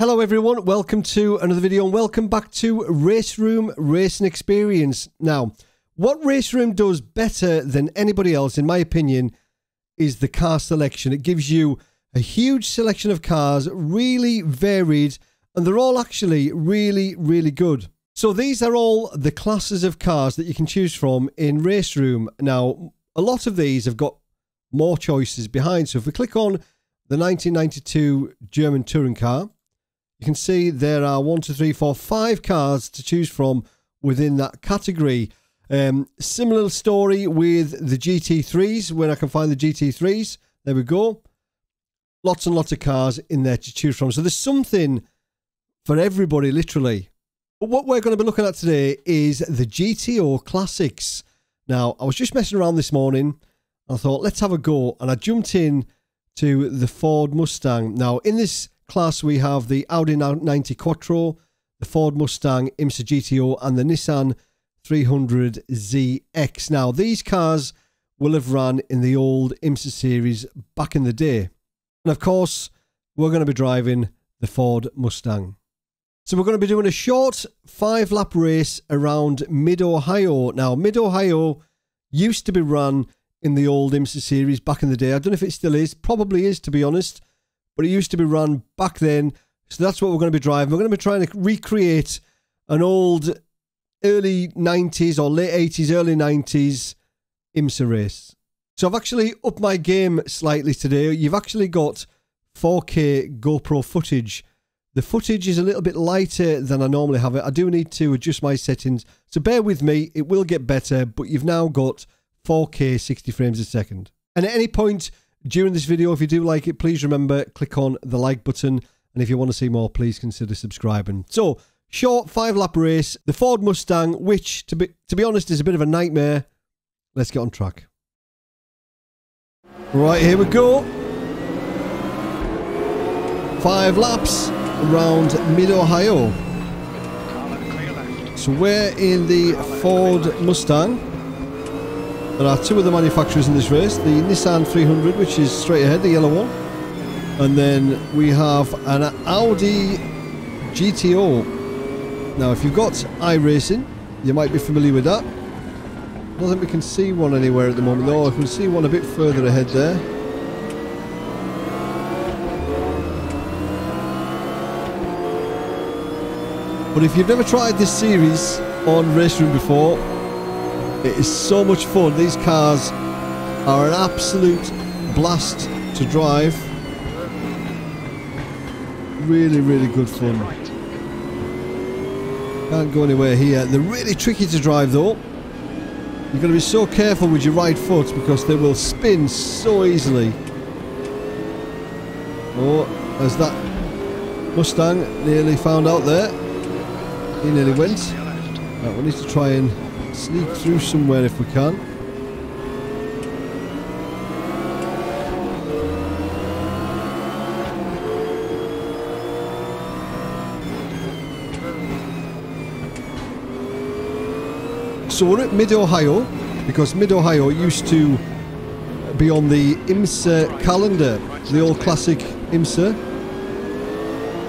Hello everyone, welcome to another video and welcome back to Raceroom Racing Experience. Now, what Raceroom does better than anybody else, in my opinion, is the car selection. It gives you a huge selection of cars, really varied, and they're all actually really good. So these are all the classes of cars that you can choose from in Raceroom. Now, a lot of these have got more choices behind. So if we click on the 1992 German touring car, you can see there are 5 cars to choose from within that category. Similar story with the GT3s, where I can find the GT3s. There we go. Lots and lots of cars in there to choose from. So there's something for everybody, literally. But what we're going to be looking at today is the GTO Classics. Now, I was just messing around this morning. I thought, let's have a go. And I jumped in to the Ford Mustang. Now, in this class, we have the Audi 90 Quattro, the Ford Mustang IMSA GTO, and the Nissan 300ZX. Now, these cars will have run in the old IMSA series back in the day. And of course, we're going to be driving the Ford Mustang. So we're going to be doing a short 5-lap race around Mid-Ohio. Now, Mid-Ohio used to be run in the old IMSA series back in the day. I don't know if it still is. Probably is, to be honest. But it used to be run back then. So that's what we're going to be driving. We're going to be trying to recreate an old early 90s or late 80s, early 90s IMSA race. So I've actually upped my game slightly today. You've actually got 4K GoPro footage. The footage is a little bit lighter than I normally have it. I do need to adjust my settings. So bear with me. It will get better. But you've now got 4K 60 frames a second. And at any point during this video, if you do like it, please remember, click on the like button. And if you want to see more, please consider subscribing. So, short 5-lap race, the Ford Mustang, which, to be honest, is a bit of a nightmare. Let's get on track. Right, here we go. 5 laps around Mid-Ohio. So we're in the Ford Mustang. There are 2 of the manufacturers in this race. The Nissan 300, which is straight ahead, the yellow one. And then we have an Audi GTO. Now, if you've got iRacing, you might be familiar with that. I don't think we can see one anywhere at the moment, though. I can see one a bit further ahead there. But if you've never tried this series on Raceroom before, it is so much fun. These cars are an absolute blast to drive. Really good fun. Can't go anywhere here. They're really tricky to drive though. You've got to be so careful with your right foot because they will spin so easily. Oh, there's that Mustang nearly found out there. He nearly went. Right, we need to try and sneak through somewhere if we can. So we're at Mid-Ohio because Mid-Ohio used to be on the IMSA calendar, the old classic IMSA.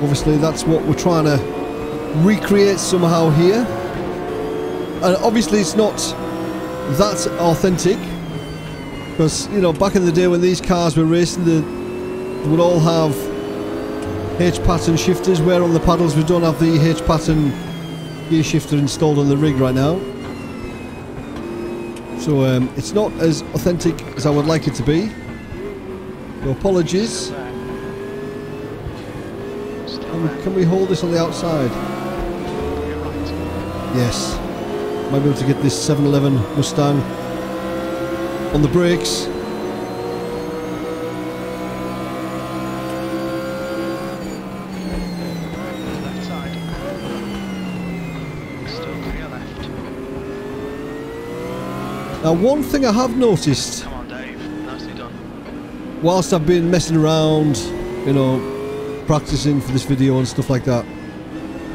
Obviously that's what we're trying to recreate somehow here. And obviously it's not that authentic because, you know, back in the day when these cars were racing, they would all have H-pattern shifters, where on the paddles we don't have the H-pattern gear shifter installed on the rig right now. So it's not as authentic as I would like it to be. So apologies. Can we hold this on the outside? Yes. Might be able to get this 711 Mustang on the brakes. Left side. Still clear left. Now, one thing I have noticed, Come on, Dave. Nicely done. whilst I've been messing around, you know, practicing for this video and stuff like that,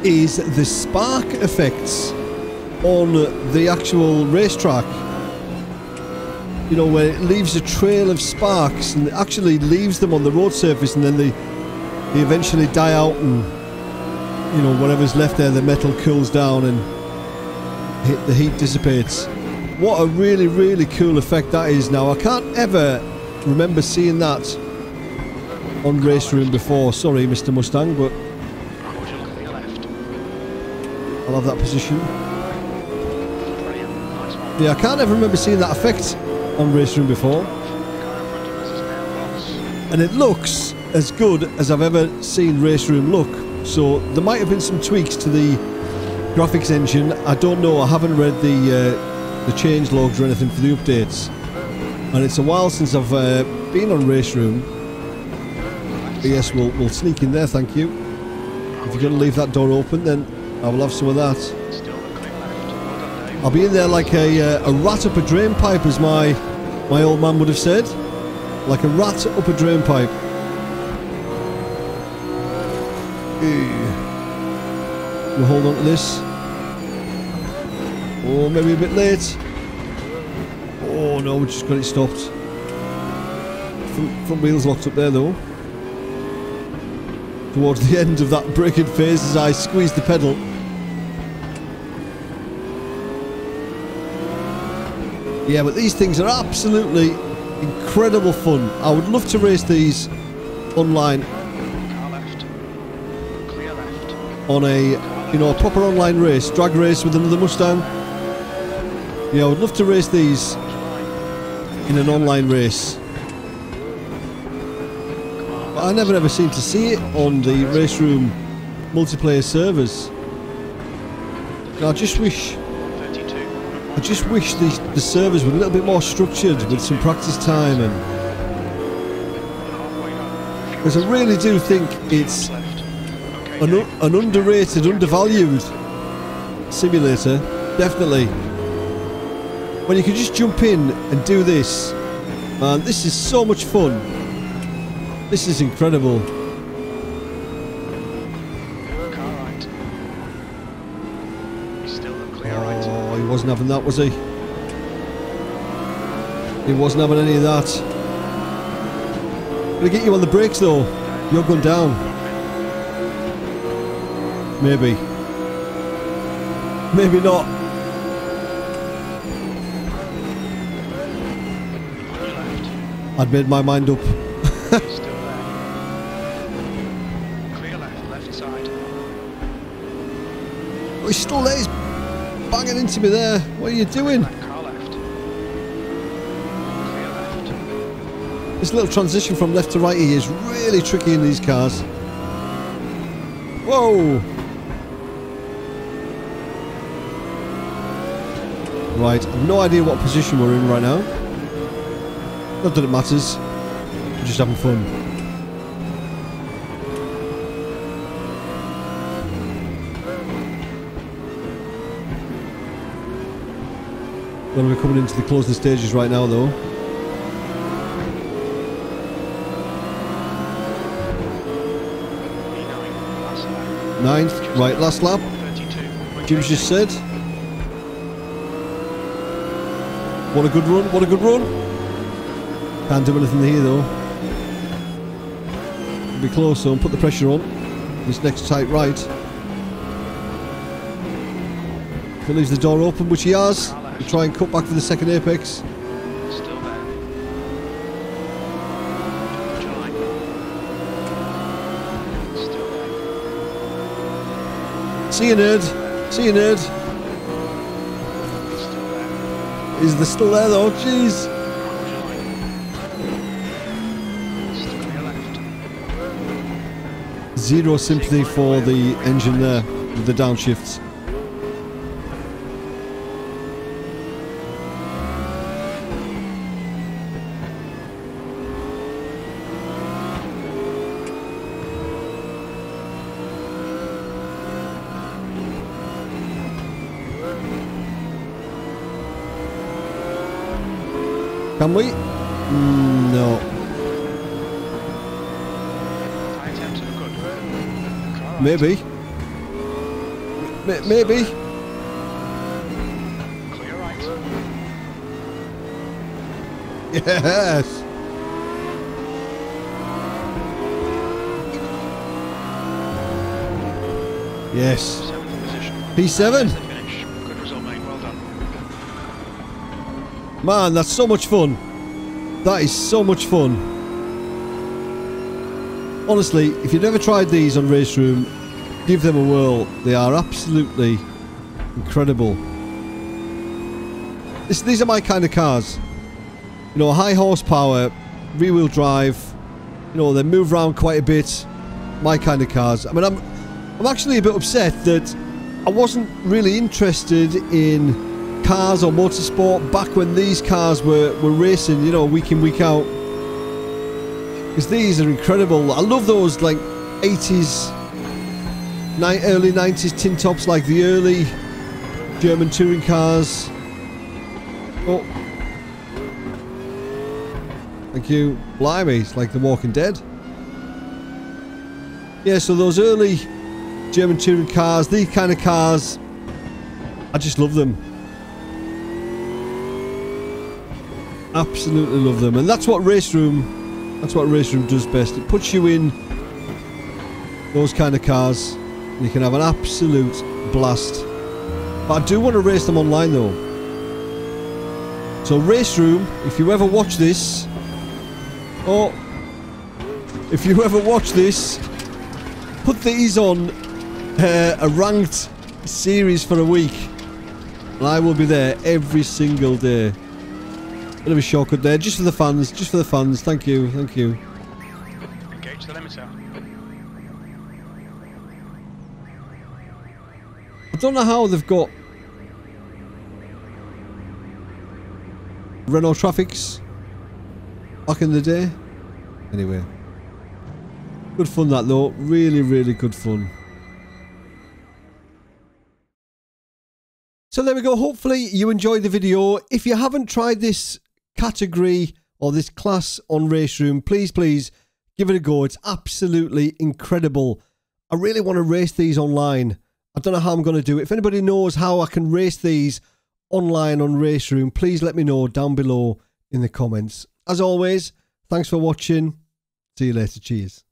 is the spark effects on the actual racetrack. You know, where it leaves a trail of sparks and actually leaves them on the road surface, and then they eventually die out and you know, whatever's left there, the metal cools down and the heat dissipates. What a really, really cool effect that is. Now, I can't ever remember seeing that on Raceroom before. Sorry, Mr. Mustang, but I'll have that position. Yeah, I can't ever remember seeing that effect on Raceroom before. And it looks as good as I've ever seen Raceroom look. So there might have been some tweaks to the graphics engine. I don't know. I haven't read the change logs or anything for the updates. And it's a while since I've been on Raceroom. But yes, we'll sneak in there, thank you. If you're going to leave that door open, then I will have some of that. I'll be in there like a rat up a drain pipe, as my old man would have said. Like a rat up a drain pipe. We'll hold on to this. Oh, maybe a bit late. Oh no, we just got it stopped. Front wheel's locked up there though. Towards the end of that braking phase as I squeeze the pedal. Yeah, but these things are absolutely incredible fun. I would love to race these online on a, you know, a proper online race, drag race with another Mustang. Yeah, I would love to race these in an online race. But I never ever seem to see it on the Raceroom multiplayer servers. And I just wish the servers were a little bit more structured with some practice time, and because I really do think it's an underrated, undervalued simulator, definitely. When you can just jump in and do this, man, this is so much fun. This is incredible. Oh, he wasn't having that, was he? He wasn't having any of that. Gonna get you on the brakes though. You're going down. Maybe. Maybe not. I'd made my mind up. Oh, he's still there. He's banging into me there. What are you doing? This little transition from left to right here is really tricky in these cars. Whoa! Right, I've no idea what position we're in right now. Not that it matters. We're just having fun. Well, we're coming into the closing stages right now though. Ninth, right, last lap. Jim's just said. What a good run, what a good run. Can't do anything here though. Be close though and put the pressure on. This next tight right. If he leaves the door open, which he has, we'll try and cut back for the second apex. See you, nerd. See you, nerd. Is there still there though? Jeez. Zero sympathy for the engine there with the downshifts. Can we? No. Maybe. Maybe. Clear right. Yes. Yes. 7th position. P7. There's the finish. Good result, mate. Well done. Man, that's so much fun. That is so much fun. Honestly, if you've never tried these on Raceroom, give them a whirl. They are absolutely incredible. These are my kind of cars. You know, high horsepower, rear-wheel drive. You know, they move around quite a bit. My kind of cars. I mean, I'm actually a bit upset that I wasn't really interested in cars or motorsport back when these cars were racing, you know, week in, week out. Because these are incredible. I love those, like, 80s, early 90s tin tops, like the early German touring cars. Oh. Thank you. Blimey, it's like The Walking Dead. Yeah, so those early German touring cars, these kind of cars, I just love them. Absolutely love them. And that's what Raceroom does best. It puts you in those kind of cars and you can have an absolute blast. But I do want to race them online though. So Raceroom, if you ever watch this, if you ever watch this, put these on a ranked series for a week and I will be there every single day. Bit of a shortcut there, just for the fans, thank you, thank you. Engage the limiter. I don't know how they've got Renault Traffics back in the day. Anyway. Good fun that though. Really, really good fun. So there we go. Hopefully you enjoyed the video. If you haven't tried this category or this class on Raceroom, please give it a go. It's absolutely incredible. I really want to race these online. I don't know how I'm going to do it. If anybody knows how I can race these online on Raceroom, please let me know down below in the comments. As always, thanks for watching. See you later. Cheers.